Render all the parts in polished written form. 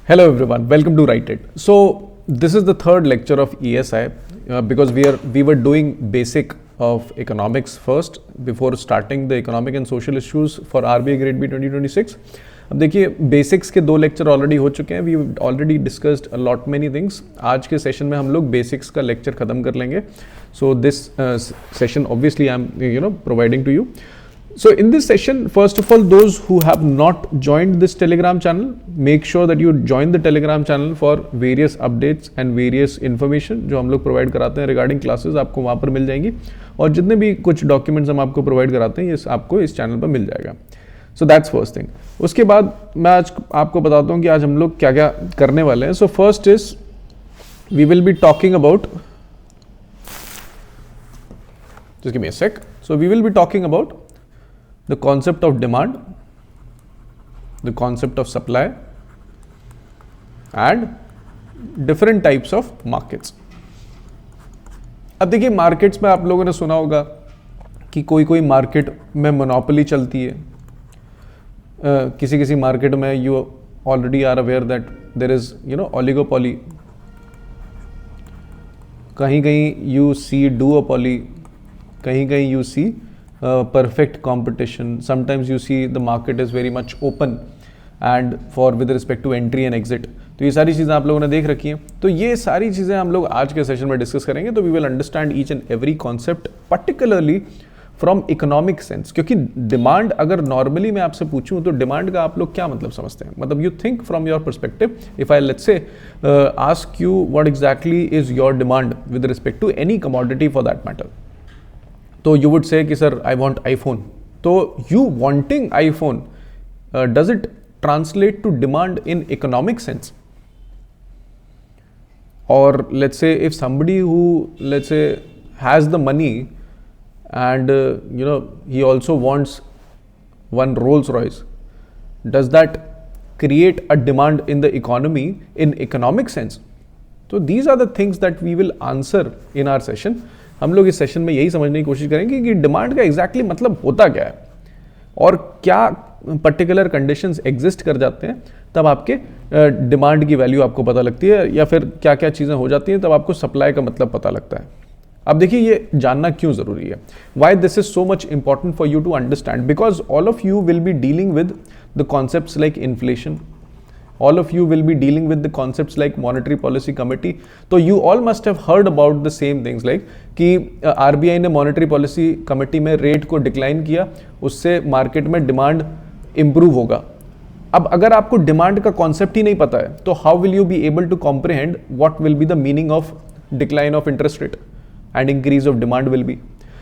Hello everyone, welcome to Write It. So this is the third lecture of ESI because we were doing basic of economics first before starting the economic and social issues for RBI Grade B 2026. अब देखिए basics के दो lecture already हो चुके हैं. We already discussed a lot many things. आज के session में हम लोग बेसिक्स का लेक्चर खत्म कर लेंगे. So this session obviously I am providing to you. So in this session, first of all, those who have not joined this Telegram channel, make sure that you join the Telegram channel for various updates and various information जो हम लोग provide कराते हैं regarding classes आपको वहाँ पर मिल जाएंगी. और जितने भी कुछ documents हम आपको provide कराते हैं ये आपको इस channel पर मिल जाएगा. So that's first thing. उसके बाद मैं आज आपको बताता हूँ कि आज हम लोग क्या क्या करने वाले हैं. So first is we will be talking about, just give me a sec. So we will be talking about the concept of demand, the concept of supply and different types of markets. अब देखिए markets में आप लोगों ने सुना होगा कि कोई कोई मार्केट में मोनोपोली चलती है. किसी किसी मार्केट में you already are aware that there is oligopoly. कहीं कहीं यू सी डुओपॉली, कहीं कहीं you see perfect competition. Sometimes you see the market is very much open and for with respect to entry and exit. तो ये सारी चीज़ें आप लोगों ने देख रखी हैं. तो ये सारी चीज़ें हम लोग आज के सेशन में डिस्कस करेंगे. तो we will understand each and every concept particularly from economic sense. क्योंकि डिमांड अगर नॉर्मली मैं आपसे पूछूं तो डिमांड का आप लोग क्या मतलब समझते हैं. मतलब you think from your perspective. If I let's say ask you what exactly is your demand with respect to any commodity for that matter, तो यू वुड से कि सर आई वॉन्ट आईफोन. तो you wanting iPhone does it translate to demand in economic sense? और let's say if somebody who let's say has the money and he also wants one Rolls Royce, does that create a demand in the economy in economic sense? So these are the things that we will answer in our session. हम लोग इस session में यही समझने की कोशिश करेंगे कि डिमांड का एग्जैक्टली मतलब होता क्या है और क्या पर्टिकुलर कंडीशंस एग्जिस्ट कर जाते हैं तब आपके डिमांड की वैल्यू आपको पता लगती है, या फिर क्या क्या चीज़ें हो जाती हैं तब आपको सप्लाई का मतलब पता लगता है. अब देखिए ये जानना क्यों ज़रूरी है. Why this is so much important for you to understand, because all of you will be dealing with the concepts like inflation. All of you will be dealing with the concepts like monetary policy committee. So you all must have heard about the same things like कि RBI ने monetary policy committee में rate को decline किया, उससे market में demand improve होगा. अब अगर आपको demand का concept ही नहीं पता है तो how will you be able to comprehend what will be the meaning of decline of interest rate and increase of demand will be.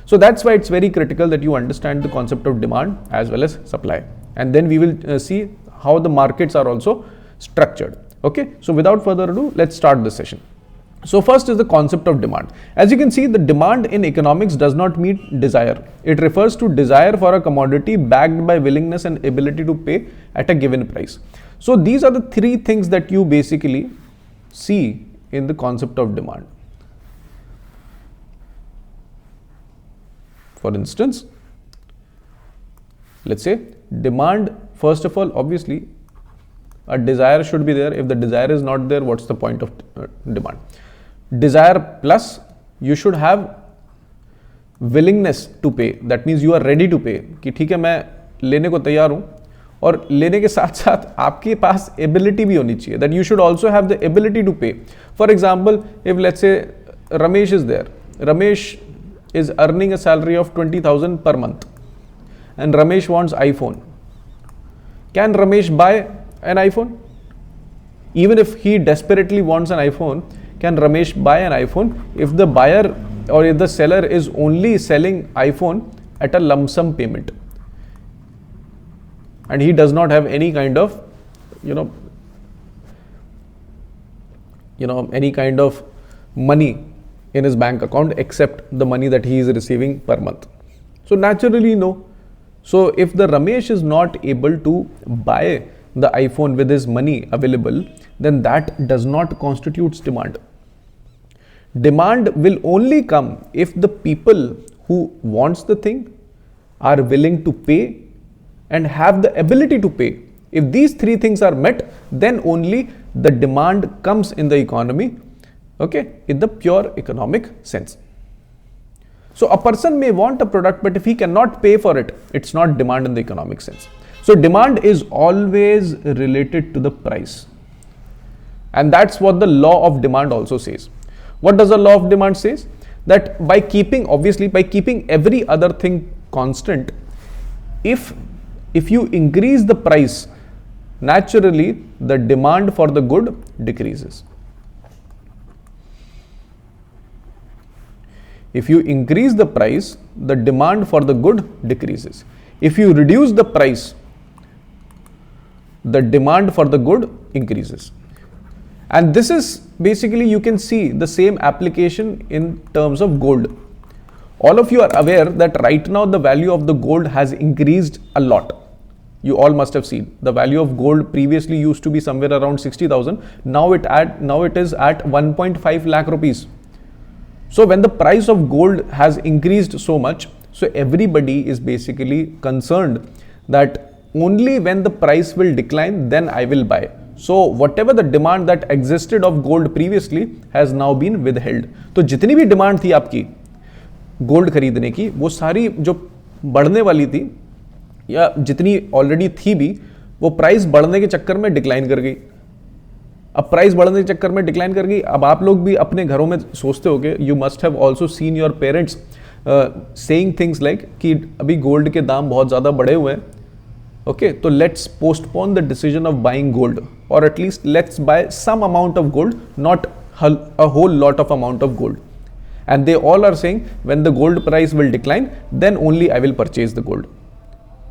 So that's why it's very critical that you understand the concept of demand as well as supply, and then we will see how the markets are also structured. Okay, so without further ado, let's start the session. So first is the concept of demand. As you can see, the demand in economics does not mean desire. It refers to desire for a commodity backed by willingness and ability to pay at a given price. So these are the three things that you basically see in the concept of demand. For instance, let's say demand, first of all, obviously a desire should be there. If the desire is not there, what's the point of demand? Desire plus you should have willingness to pay. That means you are ready to pay. कि ठीक है मैं लेने को तैयार हूँ, और लेने के साथ साथ आपके पास ability भी होनी चाहिए. That you should also have the ability to pay. For example, if let's say Ramesh is there. Ramesh is earning a salary of 20,000 per month and Ramesh wants iPhone. Can Ramesh buy an iPhone? Even if he desperately wants an iPhone, can Ramesh buy an iPhone if the buyer or if the seller is only selling iPhone at a lump sum payment and he does not have any kind of any kind of money in his bank account except the money that he is receiving per month? So naturally no. So if the Ramesh is not able to buy the iPhone with his money available, then that does not constitute demand. Demand will only come if the people who wants the thing are willing to pay and have the ability to pay If these three things are met, then only the demand comes in the economy, okay, in the pure economic sense. So a person may want a product, but if he cannot pay for it, it's not demand in the economic sense. So demand is always related to the price. And that's what the law of demand also says. What does the law of demand says? That by keeping every other thing constant, if you increase the price, naturally the demand for the good decreases. If you increase the price, the demand for the good decreases. If you reduce the price, the demand for the good increases. And this is basically, you can see the same application in terms of gold. All of you are aware that right now the value of the gold has increased a lot. You all must have seen the value of gold previously used to be somewhere around 60,000. Now it is at 1.5 lakh rupees. So when the price of gold has increased so much, so everybody is basically concerned that only when the price will decline, then I will buy. So whatever the demand that existed of gold previously has now been withheld. तो जितनी भी demand थी आपकी gold खरीदने की, वो सारी जो बढ़ने वाली थी या जितनी ऑलरेडी थी भी, वो प्राइस बढ़ने के चक्कर में डिक्लाइन कर गई. अब प्राइस बढ़ने के चक्कर में डिक्लाइन कर गई. अब आप लोग भी अपने घरों में सोचते होगे, you must have also seen your parents saying things like कि अभी गोल्ड के दाम बहुत ज़्यादा बढ़े हुए हैं. Okay, so let's postpone the decision of buying gold, or at least let's buy some amount of gold, not a whole lot of amount of gold. And they all are saying when the gold price will decline, then only I will purchase the gold.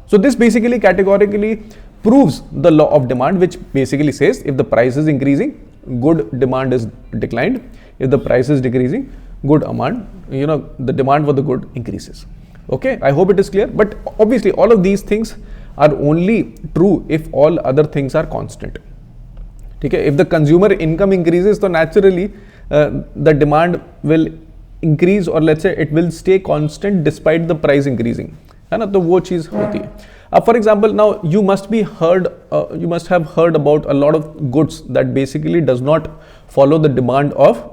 So this basically categorically proves the law of demand, which basically says if the price is increasing, good demand is declined. If the price is decreasing, good demand, the demand for the good increases. Okay, I hope it is clear. But obviously all of these things are only true if all other things are constant. Okay, if the consumer income increases, so naturally the demand will increase, or let's say it will stay constant despite the price increasing. है ना, तो वो चीज होती है. For example, now you must have heard about a lot of goods that basically does not follow the demand of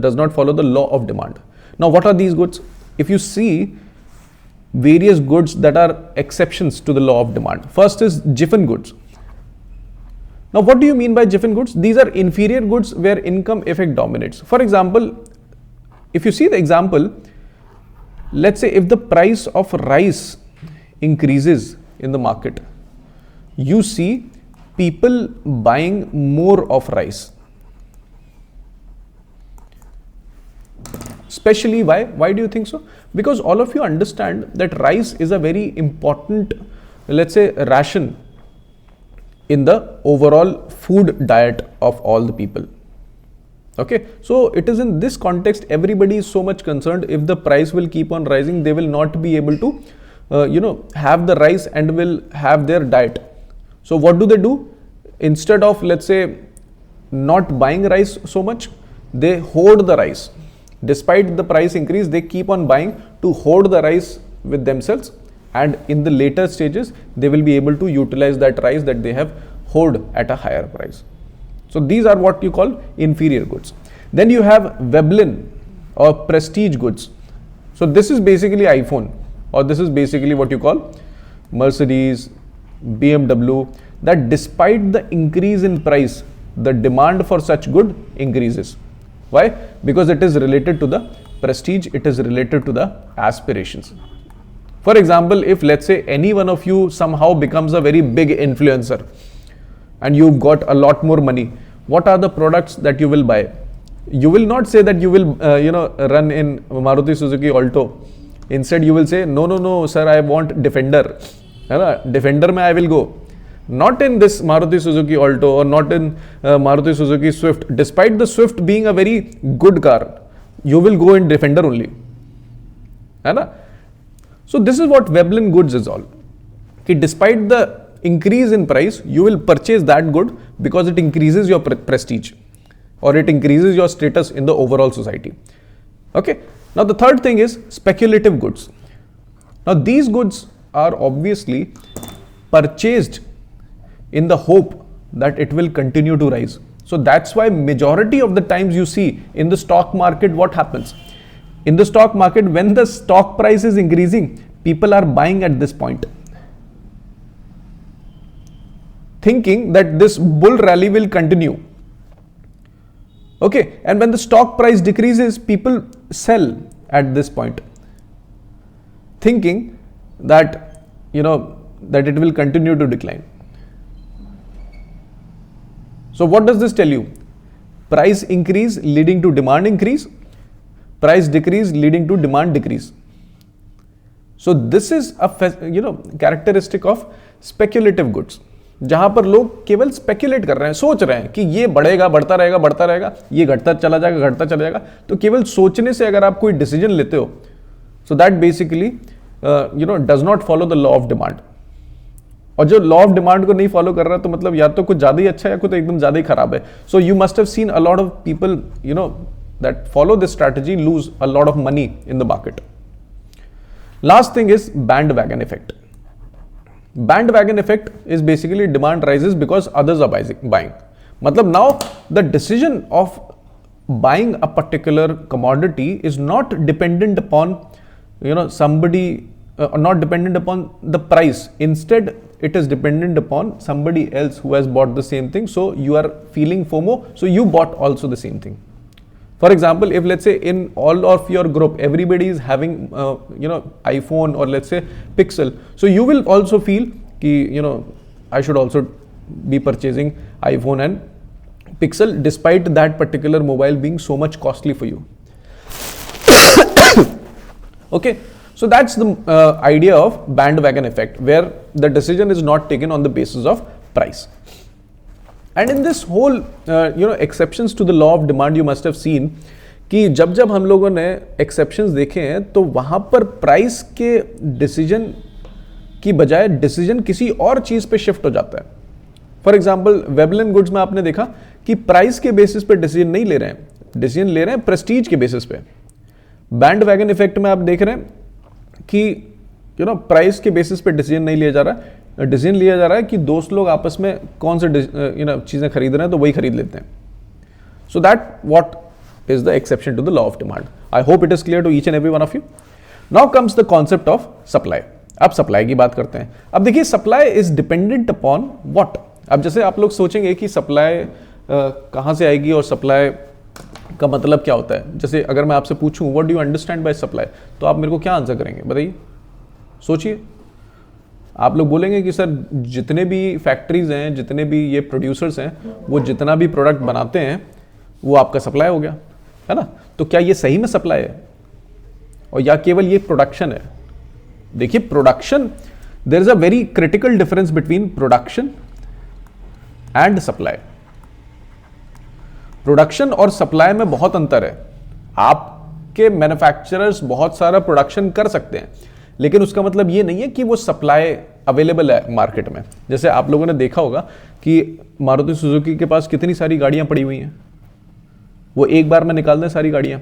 does not follow the law of demand. Now what are these goods? If you see various goods that are exceptions to the law of demand. First is jiffin goods. Now what do you mean by jiffin goods? These are inferior goods where income effect dominates. For example, if you see the example, let's say if the price of rice increases in the market, you see people buying more of rice. Especially why? Why do you think so? Because all of you understand that rice is a very important, let's say, ration in the overall food diet of all the people. Okay, so it is in this context everybody is so much concerned. If the price will keep on rising, they will not be able to have the rice and will have their diet. So what do? Instead of, let's say, not buying rice so much, they hoard the rice. Despite the price increase, they keep on buying to hoard the rice with themselves, and in the later stages they will be able to utilize that rice that they have hoarded at a higher price. So these are what you call inferior goods. Then you have Veblen or prestige goods. So this is basically iPhone, or this is basically what you call Mercedes, BMW, that despite the increase in price, the demand for such good increases. Why? Because it is related to the prestige, it is related to the aspirations. For example, if let's say any one of you somehow becomes a very big influencer and you've got a lot more money, what are the products that you will buy? You will not say that you will run in Maruti Suzuki Alto. Instead you will say, no sir, I want Defender. Defender mein I will go. Not in this Maruti Suzuki Alto or not in Maruti Suzuki Swift. Despite the Swift being a very good car, you will go in Defender only. So this is what Veblen goods is all. Okay, despite the increase in price, you will purchase that good because it increases your prestige or it increases your status in the overall society. Okay. Now the third thing is speculative goods. Now these goods are obviously purchased in the hope that it will continue to rise. So that's why majority of the times you see in the stock market what happens. In the stock market, when the stock price is increasing, people are buying at this point, thinking that this bull rally will continue. Okay, and when the stock price decreases, people sell at this point, thinking that that it will continue to decline. So what does this tell you? Price increase leading to demand increase, price decrease leading to demand decrease. So this is a characteristic of speculative goods, जहां पर लोग केवल speculate कर रहे हैं, सोच रहे हैं कि ये बढ़ेगा, बढ़ता रहेगा, ये घटता चला जाएगा. तो केवल सोचने से अगर आप कोई डिसीजन लेते हो, so that basically does not follow the law of demand. और जो लॉ ऑफ डिमांड को नहीं फॉलो कर रहा है, तो मतलब या तो कुछ ज्यादा ही अच्छा है या कुछ एकदम ज्यादा ही खराब है. So you must have seen a lot of people that follow this strategy lose a lot of money in the market. Last thing is bandwagon effect. Bandwagon effect is basically demand rises because others are buying. Matlab now the decision of buying a particular commodity is not dependent upon somebody not dependent upon the price. Instead it is dependent upon somebody else who has bought the same thing. So you are feeling FOMO, so you bought also the same thing. For example, if let's say in all of your group everybody is having iPhone or let's say Pixel, so you will also feel ki I should also be purchasing iPhone and Pixel despite that particular mobile being so much costly for you. Okay, so that's the idea of bandwagon effect, where the decision is not taken on the basis of price. And in this whole exceptions to the law of demand, you must have seen कि जब हम लोगों ने exceptions देखे हैं, तो वहां पर प्राइस के डिसीजन की बजाय डिसीजन किसी और चीज पे शिफ्ट हो जाता है. फॉर एग्जाम्पल वेबलन गुड्स में आपने देखा कि प्राइस के बेसिस पे डिसीजन नहीं ले रहे हैं, डिसीजन ले रहे हैं प्रेस्टीज के बेसिस पे. बैंड वैगन इफेक्ट में आप देख रहे हैं कि प्राइस के बेसिस पे डिसीजन नहीं लिया जा रहा है, डिसीजन लिया जा रहा है कि दोस्त लोग आपस में कौन से चीजें खरीद रहे हैं तो वही खरीद लेते हैं. So that what is the exception to the law of demand. I hope it is clear to each and every one of you. Now comes the concept of supply. अब सप्लाई की बात करते हैं. अब देखिए supply is dependent upon what. अब जैसे आप लोग सोचेंगे कि सप्लाई कहां से आएगी और सप्लाई का मतलब क्या होता है. जैसे अगर मैं आपसे पूछूं what do you understand by supply, तो आप मेरे को क्या आंसर करेंगे बताइए, सोचिए. आप लोग बोलेंगे कि सर जितने भी फैक्ट्रीज हैं, जितने भी ये प्रोड्यूसर्स हैं, वो जितना भी प्रोडक्ट बनाते हैं वो आपका सप्लाई हो गया, है ना. तो क्या ये सही में सप्लाई है और या केवल ये प्रोडक्शन है? देखिए production, there is a very critical difference between production and supply. Production और सप्लाई में बहुत अंतर है. आपके मैन्युफैक्चरर्स बहुत सारा प्रोडक्शन कर सकते हैं, लेकिन उसका मतलब ये नहीं है कि वो सप्लाई अवेलेबल है मार्केट में. जैसे आप लोगों ने देखा होगा कि मारुति सुजुकी के पास कितनी सारी गाड़ियां पड़ी हुई हैं, वो एक बार में निकाल दें सारी गाड़ियां,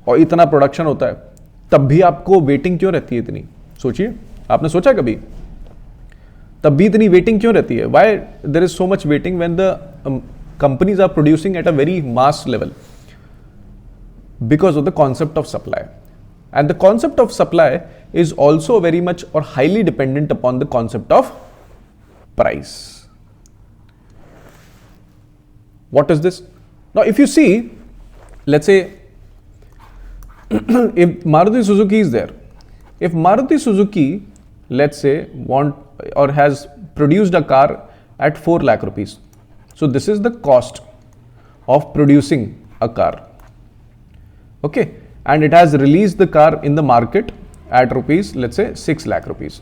और इतना प्रोडक्शन होता है, तब भी आपको वेटिंग क्यों रहती है इतनी? सोचिए, आपने सोचा कभी तब भी इतनी वेटिंग क्यों रहती है? Why there is so much waiting when the companies are producing at a very mass level? Because of the concept of supply. And the concept of supply is also very much or highly dependent upon the concept of price. What is this? Now, if you see, let's say, if Maruti Suzuki is there, if Maruti Suzuki, let's say, want or has produced a car at 4 lakh rupees. So this is the cost of producing a car. Okay. And it has released the car in the market at rupees, let's say 6 lakh rupees.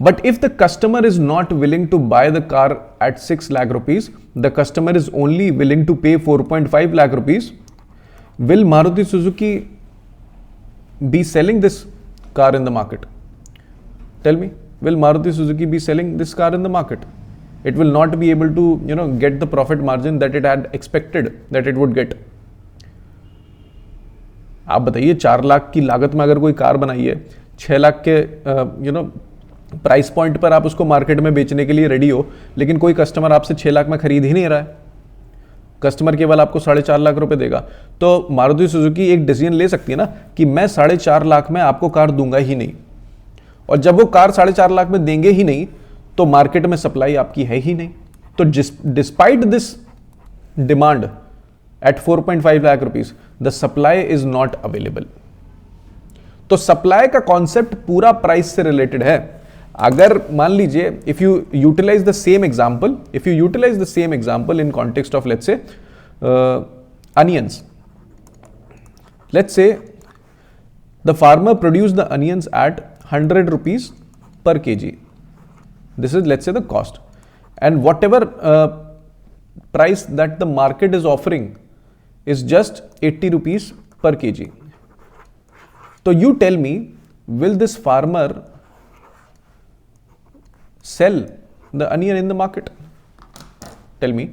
But if the customer is not willing to buy the car at 6 lakh rupees, the customer is only willing to pay 4.5 lakh rupees, will Maruti Suzuki be selling this car in the market? Tell me, will Maruti Suzuki be selling this car in the market? It will not be able to get the profit margin that it had expected that it would get. आप बताइए 4 लाख की लागत में अगर कोई car बनाई है, 6 लाख के प्राइस पॉइंट पर आप उसको मार्केट में बेचने के लिए रेडी हो, लेकिन कोई कस्टमर आपसे 6 लाख में खरीद ही नहीं रहा है, कस्टमर केवल आपको 4.5 लाख रुपए देगा, तो मारुति सुजुकी एक डिसीजन ले सकती है ना कि मैं 4.5 लाख में आपको कार दूंगा ही नहीं। और जब वो कार 4.5 लाख में देंगे ही नहीं, तो मार्केट में सप्लाई आपकी है ही नहीं। तो despite this demand at 4.5 lakh rupees, the supply is not available. तो सप्लाई का कॉन्सेप्ट पूरा प्राइस से रिलेटेड है। अगर मान लीजिए if you utilise the same example in context of let's say onions, let's say the farmer produced the onions at 100 rupees per kg. This is, let's say, the cost, and whatever price that the market is offering is just 80 rupees per kg. So you tell me, will this farmer sell the onion in the market? Tell me.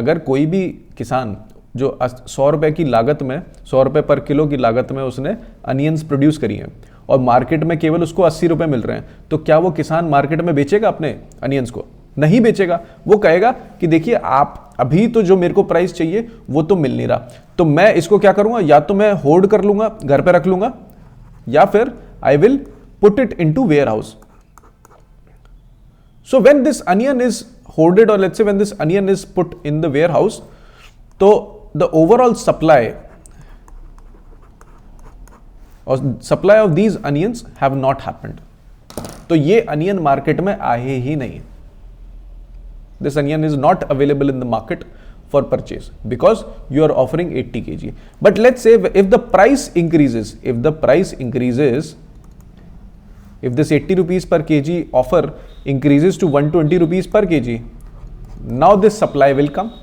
अगर कोई भी किसान जो 100 रुपए की लागत में, 100 रुपए पर किलो की लागत में उसने अनियंस प्रोड्यूस करी हैं और मार्केट में केवल उसको 80 रुपए मिल रहे हैं, तो क्या वो किसान मार्केट में बेचेगा अपने अनियंस को? नहीं बेचेगा। वो कहेगा कि देखिए आप अभी तो जो मेरे को प्राइस चाहिए वो तो मिल नहीं रहा, तो मैं इसको क्या करूंगा, या तो मैं होल्ड कर लूंगा, घर पे रख लूंगा, या फिर I will put it into warehouse. So when this onion is hoarded, or let's say when this onion is put in the warehouse, so the overall supply of these onions have not happened. तो ये onion market में आए ही नहीं। This onion is not available in the market for purchase because you are offering 80 kg. But let's say if the price increases, if this 80 rupees per kg offer increases to 120 rupees per kg, now this supply will come.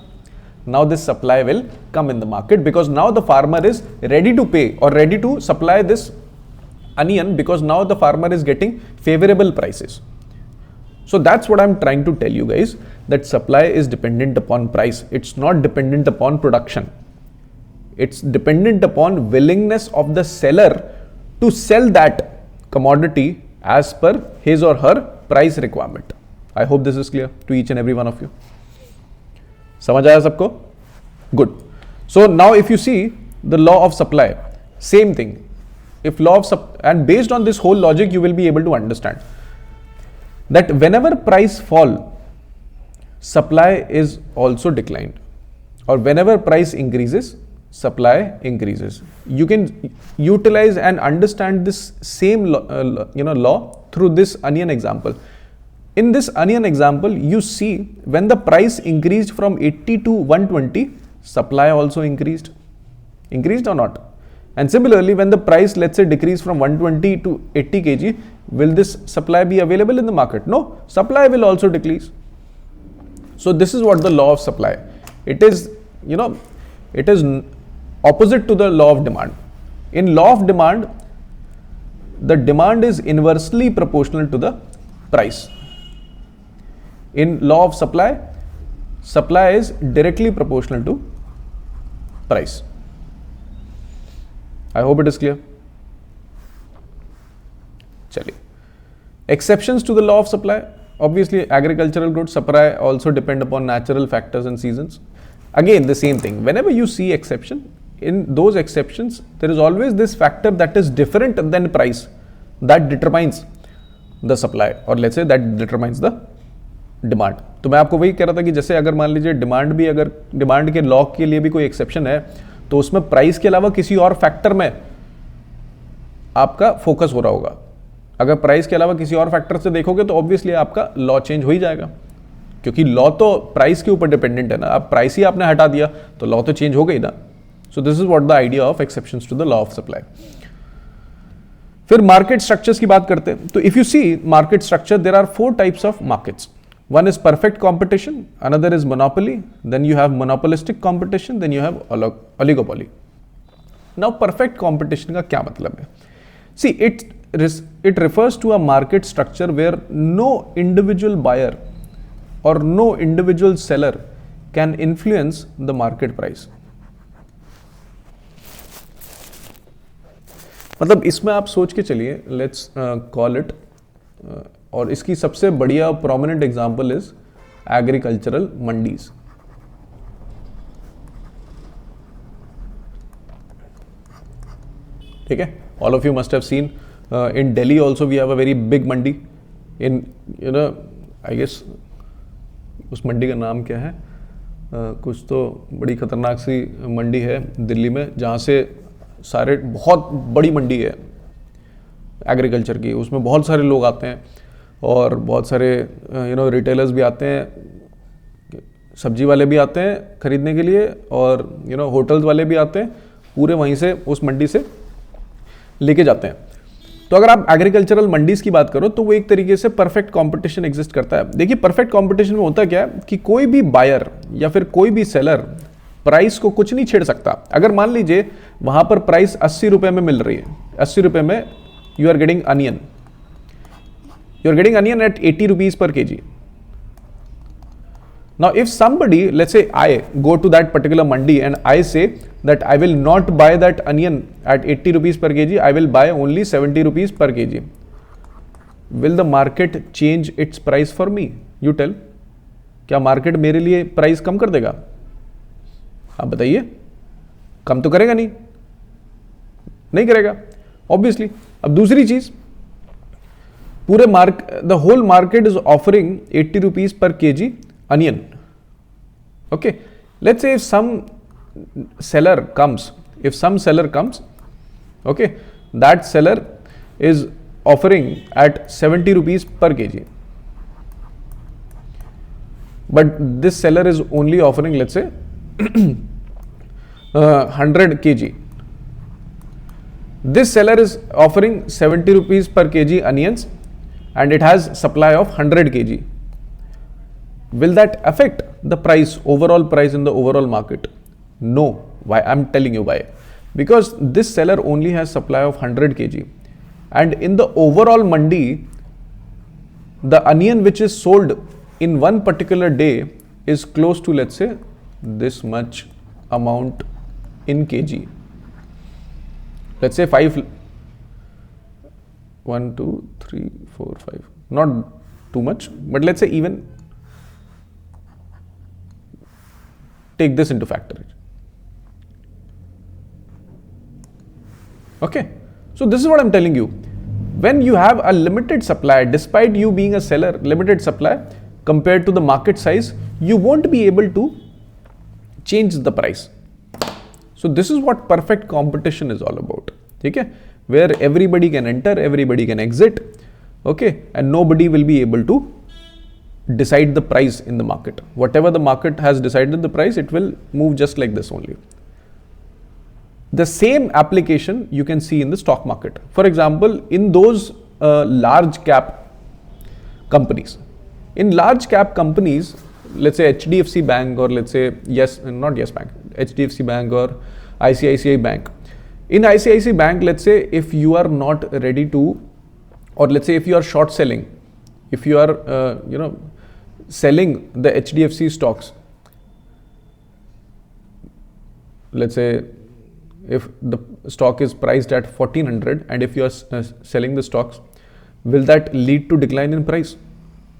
Now this supply will come in the market because now the farmer is ready to pay or ready to supply this onion because now the farmer is getting favorable prices. So that's what I'm trying to tell you guys, that supply is dependent upon price. It's not dependent upon production. It's dependent upon willingness of the seller to sell that commodity as per his or her price requirement. I hope this is clear to each and every one of you. समझ आया सबको? Good. So now if you see the law of supply, same thing. If law of and based on this whole logic, you will be able to understand that whenever price fall, supply is also declined, or whenever price increases, supply increases. You can utilize and understand this same law through this onion example. In this onion example, you see when the price increased from 80 to 120, supply also increased or not? And similarly, when the price, let's say, decreased from 120 to 80 kg, will this supply be available in the market? No, supply will also decrease. So this is what the law of supply. It is, it is opposite to the law of demand. In law of demand, the demand is inversely proportional to the price. In law of supply, supply is directly proportional to price. I hope it is clear. Chaliye. Exceptions to the law of supply. Obviously, agricultural goods supply also depend upon natural factors and seasons. Again, the same thing. Whenever you see exception, in those exceptions, there is always this factor that is different than price that determines the supply, or let's say that determines the demand. तो मैं आपको वही कह रहा था कि जैसे अगर मान लीजिए डिमांड भी, अगर डिमांड के लॉ के लिए भी कोई एक्सेप्शन है, तो उसमें प्राइस के अलावा किसी और फैक्टर में आपका फोकस हो रहा होगा. अगर प्राइस के अलावा किसी और फैक्टर से देखोगे तो ऑब्वियसली आपका लॉ चेंज हो ही जाएगा, क्योंकि लॉ तो प्राइस के ऊपर डिपेंडेंट है ना. अब प्राइस ही आपने हटा दिया तो लॉ तो चेंज हो गई ना. So this is what the idea of exceptions to the law of supply. फिर मार्केट स्ट्रक्चर्स की बात करते हैं. तो if you see market structure, there are 4 types of markets. One is perfect competition, another is monopoly, then you have monopolistic competition, then you have oligopoly. Now perfect competition का क्या मतलब है? See, it refers to a market structure where no individual buyer or no individual seller can influence the market price. मतलब इसमें आप सोच के चलिए, लेट्स कॉल इट, और इसकी सबसे बढ़िया prominent example is agricultural mandis. ठीक है, all of you must have seen in Delhi also we have a very big mandi in, you know, I guess उस मंडी का नाम क्या है, कुछ तो बड़ी खतरनाक सी मंडी है दिल्ली में, जहाँ से सारे, बहुत बड़ी मंडी है एग्रीकल्चर की, उसमें बहुत सारे लोग आते हैं और बहुत सारे रिटेलर्स भी आते हैं, सब्जी वाले भी आते हैं खरीदने के लिए, और होटल्स वाले भी आते हैं, पूरे वहीं से उस मंडी से लेके जाते हैं. तो अगर आप एग्रीकल्चरल मंडीज की बात करो तो वो एक तरीके से परफेक्ट कंपटीशन एग्जिस्ट करता है. देखिए परफेक्ट कंपटीशन में होता क्या है कि कोई भी बायर या फिर कोई भी सेलर प्राइस को कुछ नहीं छेड़ सकता. अगर मान लीजिए वहां पर प्राइस 80 रुपए में मिल रही है, 80 रुपए में you are getting onion, at 80 rupees per kg. Now if somebody, let's say I go to that particular mandi and I say that I will not buy that onion at 80 rupees per kg, I will buy only 70 rupees per kg. Will the market change its price for me? You tell. क्या market मेरे लिए price कम कर देगा? आप बताइए. कम तो करेगा नहीं, नहीं करेगा ऑब्वियसली. अब दूसरी चीज, पूरे the whole market is offering 80 rupees per kg onion. Okay, let's say if some seller comes, okay, that seller is offering at 70 rupees per kg, but this seller is only offering, let's say 100 kg. This seller is offering 70 rupees per kg onions and it has supply of 100 kg. Will that affect the price, overall price in the overall market? No. Why? I'm telling you why. Because this seller only has supply of 100 kg, and in the overall mandi, the onion which is sold in one particular day is close to, let's say, this much amount in kg. Let's say 5, 1, 2, 3, 4, 5. Not too much, but let's say even take this into factor. Okay, so this is what I'm telling you. When you have a limited supply, despite you being a seller, limited supply compared to the market size, you won't be able to change the price. So this is what perfect competition is all about. Okay, where everybody can enter, everybody can exit, okay, and nobody will be able to decide the price in the market. Whatever the market has decided the price, it will move just like this only. The same application you can see in the stock market. For example, in those large cap companies. In large cap companies, let's say HDFC Bank, or let's say not Yes Bank, HDFC Bank or ICICI Bank. In ICICI Bank, let's say if you are not ready to, or let's say if you are short selling, if you are selling the HDFC stocks, let's say if the stock is priced at 1400 and if you are selling the stocks, will that lead to decline in price?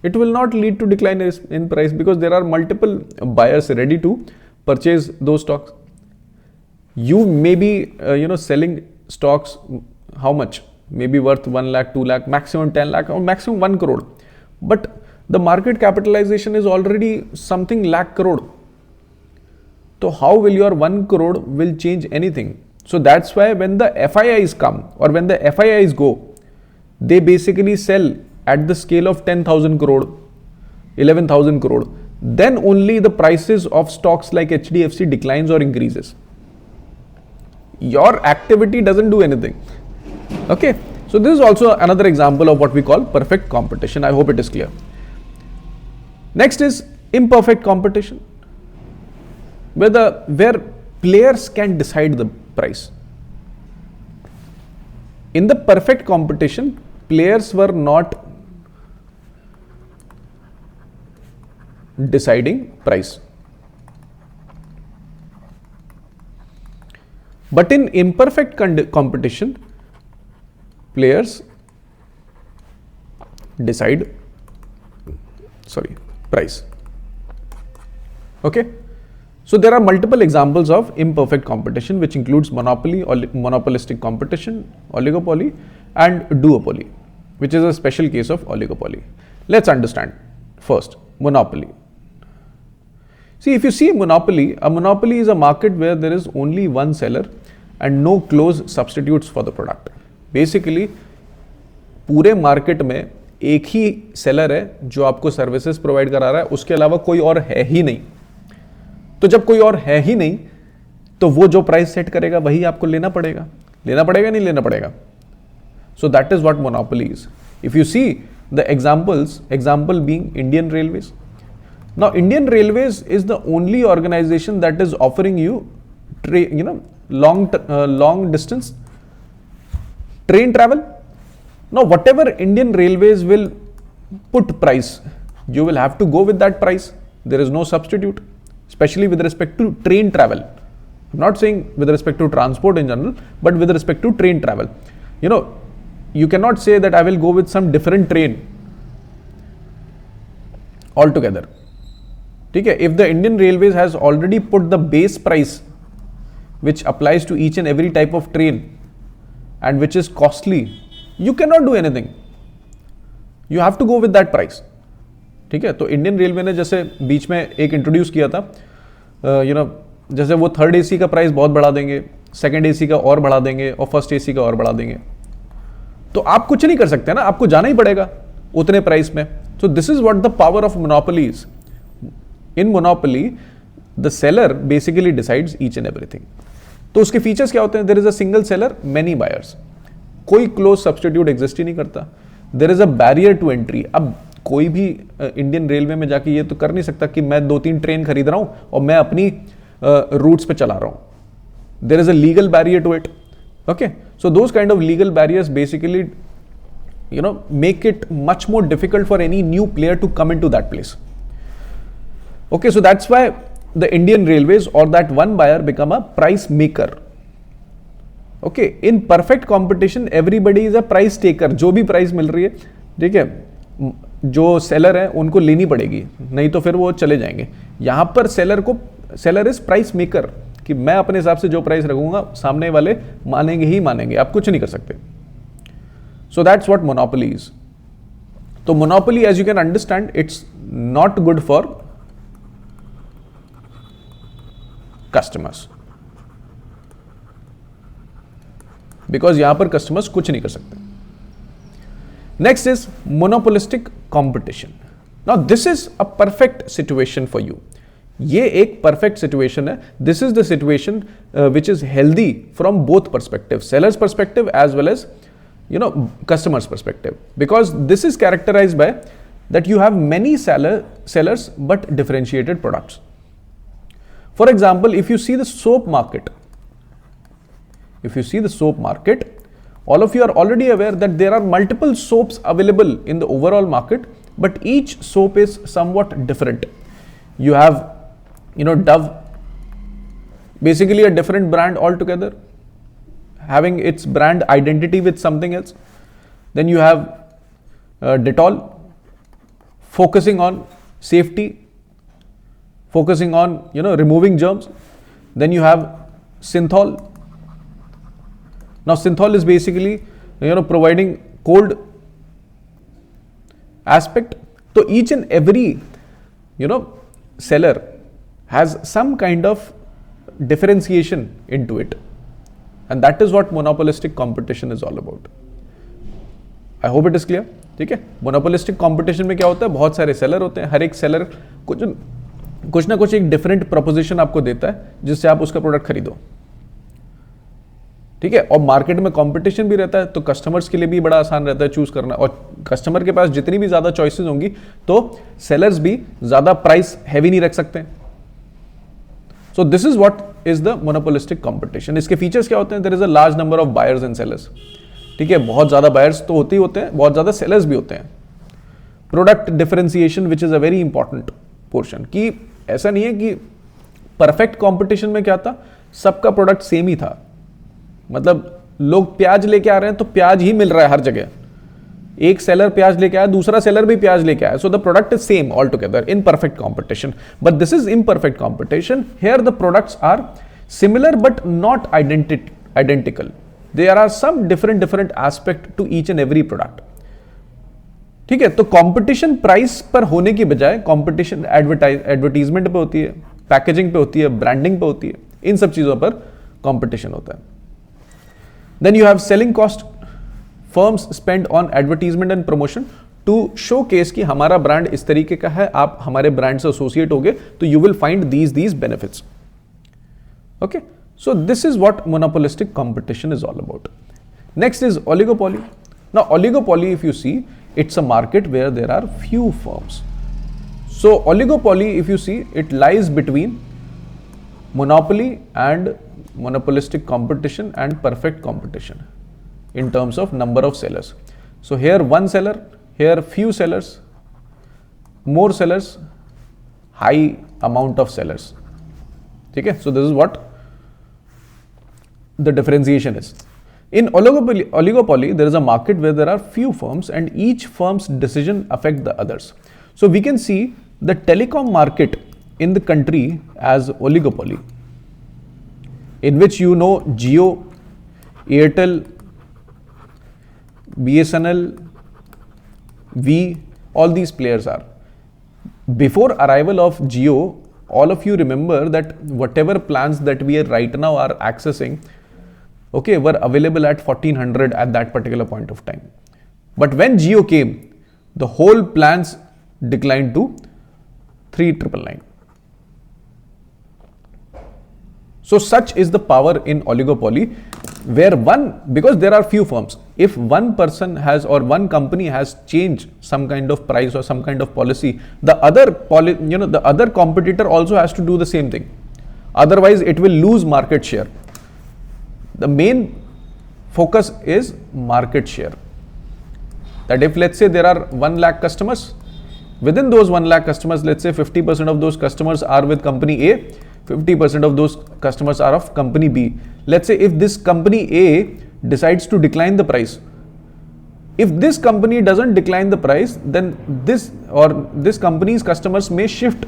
It will not lead to decline in price, because there are multiple buyers ready to purchase those stocks. You may be selling stocks, how much? Maybe worth 1 lakh, 2 lakh, maximum 10 lakh, or maximum 1 crore. But the market capitalization is already something lakh crore. So how will your 1 crore will change anything? So that's why when the FIIs come, or when the FIIs go, they basically sell at the scale of 10,000 crore, 11,000 crore. Then only the prices of stocks like HDFC declines or increases. Your activity doesn't do anything. Okay, so this is also another example of what we call perfect competition. I hope it is clear. Next is imperfect competition, where players can decide the price. In the perfect competition, players were not deciding price. But in imperfect competition, players decide price. Okay, so there are multiple examples of imperfect competition, which includes monopoly, monopolistic competition, oligopoly, and duopoly, which is a special case of oligopoly. Let's understand first monopoly. See, if you see monopoly, a monopoly is a market where there is only one seller and no close substitutes for the product. Basically, पूरे market में एक ही seller है जो आपको services provide करा रहा है, उसके अलावा कोई और है ही नहीं. तो जब कोई और है ही नहीं, तो वो जो प्राइस सेट करेगा वही आपको लेना पड़ेगा. नहीं लेना पड़ेगा. So that is what monopoly is. If you see the example being Indian Railways. Now Indian Railways is the only organization that is offering you long distance train travel. Now whatever Indian Railways will put price, you will have to go with that price. There is no substitute, especially with respect to train travel. I'm not saying with respect to transport in general, but with respect to train travel. You cannot say that I will go with some different train altogether. Okay? If the Indian Railways has already put the base price which applies to each and every type of train and which is costly, you cannot do anything. You have to go with that price. ठीक है, तो Indian railway ने जैसे बीच में एक introduce किया था, जैसे वो थर्ड एसी का प्राइस बहुत बढ़ा देंगे, सेकंड एसी का और बढ़ा देंगे और फर्स्ट एसी का और बढ़ा देंगे. तो आप कुछ नहीं कर सकते ना, आपको जाना ही पड़ेगा उतने प्राइस में. So this is what the power of monopolies. In monopoly the seller basically decides each and everything. तो उसके फीचर्स क्या होते हैं? There is a single seller, many buyers. कोई क्लोज सब्स्टिट्यूट एग्जिस्ट ही नहीं करता. There is a barrier to entry. अब कोई भी इंडियन रेलवे में जाके ये तो कर नहीं सकता कि मैं 2-3 ट्रेन खरीद रहा हूं और मैं अपनी रूट्स पे चला रहा हूं. There is a legal barrier to it. Okay, so those kind of legal barriers basically, make it much more difficult for any new player to come into that place. Okay, so that's why the Indian Railways or that one buyer become a price maker. Okay, in perfect competition, everybody is a price taker. जो भी price मिल रही है, ठीक है, जो seller है उनको लेनी पड़ेगी, नहीं तो फिर वो चले जाएंगे. यहां पर सेलर इज प्राइस मेकर, कि मैं अपने हिसाब से जो प्राइस रखूंगा सामने वाले मानेंगे ही मानेंगे, आप कुछ नहीं कर सकते. So that's what monopoly is. तो monopoly, as you can understand, it's not good for customers, because यहां पर कस्टमर्स कुछ नहीं कर सकते. Next is monopolistic competition. Now this is a perfect situation for you. ये एक परफेक्ट सिचुएशन है. This is the situation which is healthy from both perspective, sellers perspective as well as customers perspective, because this is characterized by that you have many sellers but differentiated products. For example, if you see the soap market, all of you are already aware that there are multiple soaps available in the overall market, but each soap is somewhat different. You have Dove, basically a different brand altogether, having its brand identity with something else. Then you have Dettol, focusing on safety, focusing on removing germs. Then you have Synthol. Now Synthol is basically providing cold aspect. So each and every seller has some kind of differentiation into it, and that is what monopolistic competition is all about. I hope it is clear. ठीक है, monopolistic competition में क्या होता है? बहुत सारे seller होते हैं, हर एक सेलर कुछ ना कुछ एक डिफरेंट प्रोपोजिशन आपको देता है जिससे आप उसका प्रोडक्ट खरीदो. ठीक है, और मार्केट में कंपटीशन भी रहता है, तो कस्टमर्स के लिए भी बड़ा आसान रहता है चूज करना, और कस्टमर के पास जितनी भी ज्यादा चॉइसेस होंगी तो सेलर्स भी ज्यादा प्राइस हैवी नहीं रख सकते. So this is what is the monopolistic competition. इसके फीचर्स क्या होते हैं? There is a large number of buyers and sellers. ठीक है, बहुत ज्यादा बायर्स तो होते ही होते हैं, बहुत ज्यादा सेलर्स भी होते हैं. Product differentiation which is a very important portion, कि ऐसा नहीं है कि परफेक्ट कंपटीशन में क्या था, सबका प्रोडक्ट सेम ही था. मतलब लोग प्याज लेके आ रहे हैं तो प्याज ही मिल रहा है हर जगह, एक सेलर प्याज लेके आया, दूसरा सेलर भी प्याज लेके आया, so the product is same all together in perfect competition. But this is imperfect competition. Here the products are similar but not identical. There are some different aspect to each and every product. ठीक है, तो competition price पर होने की बजाय competition advertisement पे होती है, पैकेजिंग पे होती है, ब्रांडिंग पे होती है, इन सब चीजों पर कंपटीशन होता है. Then you have selling cost. Firms spend on advertisement and promotion to showcase कि हमारा ब्रांड इस तरीके का है, आप हमारे ब्रांड से एसोसिएट होगे तो you will find these benefits. Okay, so this is what monopolistic competition is all about. Next is oligopoly. Now oligopoly, if you see, it's a market where there are few firms. So oligopoly, if you see, it lies between monopoly and monopolistic competition and perfect competition in terms of number of sellers. So here one seller, here few sellers, more sellers, high amount of sellers. Okay, so this is what the differentiation is. In oligopoly, there is a market where there are few firms and each firm's decision affect the others. So we can see the telecom market in the country as oligopoly, in which you know Jio, Airtel, BSNL, V, all these players are. Before arrival of Jio, all of you remember that whatever plans that we are right now are accessing, okay, were available at 1400 at that particular point of time. But when Jio came, the whole plans declined to 3999. So such is the power in oligopoly, where because there are few firms, if one person has or one company has changed some kind of price or some kind of policy, the other competitor also has to do the same thing. Otherwise, it will lose market share. The main focus is market share. That if let's say there are 1 lakh customers, within those 1 lakh customers, let's say 50% of those customers are with company A, 50% of those customers are of company B. Let's say if this company A decides to decline the price, if this company doesn't decline the price, then this company's customers may shift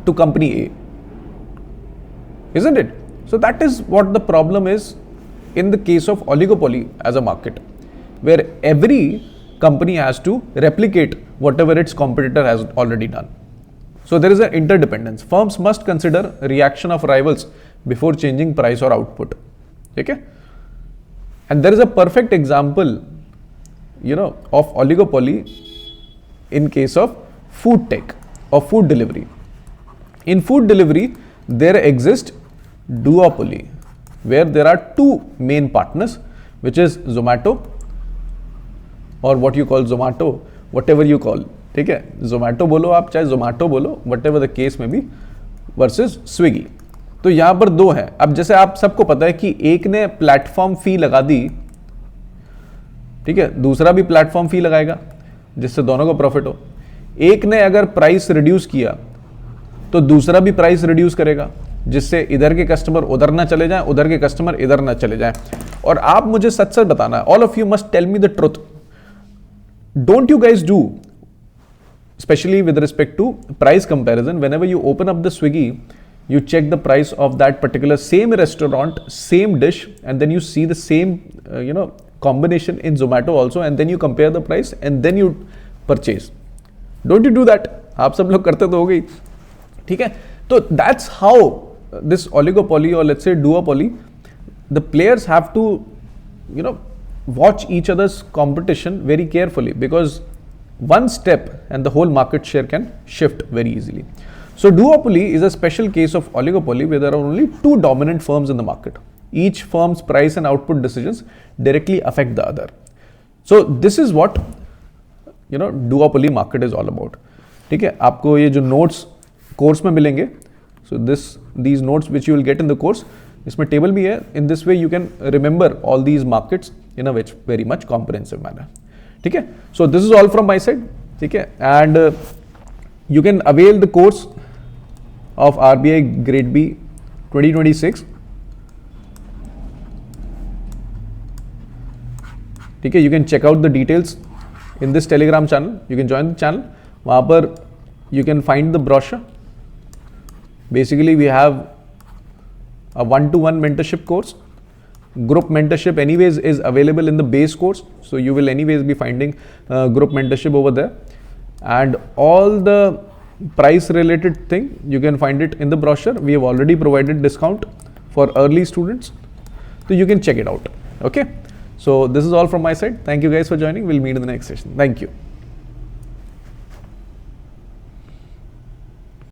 to company A. Isn't it? So that is what the problem is in the case of oligopoly as a market, where every company has to replicate whatever its competitor has already done. So there is an interdependence. Firms must consider reaction of rivals before changing price or output. Okay? And there is a perfect example, of oligopoly in case of food tech or food delivery. In food delivery, there exists duopoly, where there are two main partners, which is Zomato, or what you call Zomato, whatever you call. ठीक है, Zomato बोलो आप, चाहे Zomato बोलो, whatever the case may be, versus Swiggy. तो यहाँ पर दो हैं. अब जैसे आप सबको पता है कि एक ने प्लेटफॉर्म फी लगा दी, ठीक है, दूसरा भी प्लेटफॉर्म फी लगाएगा जिससे दोनों को प्रॉफिट हो. एक ने अगर प्राइस रिड्यूस किया तो दूसरा भी प्राइस रिड्यूस करेगा, जिससे इधर के कस्टमर उधर ना चले जाएं, उधर के कस्टमर इधर ना चले जाएं. और आप मुझे सच सच बताना है, all of you must tell me the truth. Don't you guys do, especially with respect to price comparison, whenever you open up the Swiggy, you check the price of that particular same restaurant, same dish, and then you see the same combination in Zomato also, and then you compare the price and then you purchase. Don't you do that? आप सब लोग करते तो हो गई, ठीक है. तो that's how this oligopoly, or let's say duopoly, the players have to watch each other's competition very carefully, because one step and the whole market share can shift very easily. So duopoly is a special case of oligopoly, where there are only two dominant firms in the market. Each firm's price and output decisions directly affect the other. So this is what duopoly market is all about. ठीक है, आपको ये जो notes course में मिलेंगे, so these notes which you will get in the course, इसमें table भी है. In this way you can remember all these markets in a very much comprehensive manner. ठीक है, so this is all from my side. ठीक है, and you can avail the course of RBI Grade B 2026. ठीक है, you can check out the details in this Telegram channel. You can join the channel. वहाँ पर you can find the brochure. Basically, we have a one-to-one mentorship course. Group mentorship anyways is available in the base course, so you will anyways be finding group mentorship over there, and all the price related thing you can find it in the brochure. We have already provided discount for early students, so you can check it out. Okay, so this is all from my side. Thank you guys for joining. We'll meet in the next session. Thank you.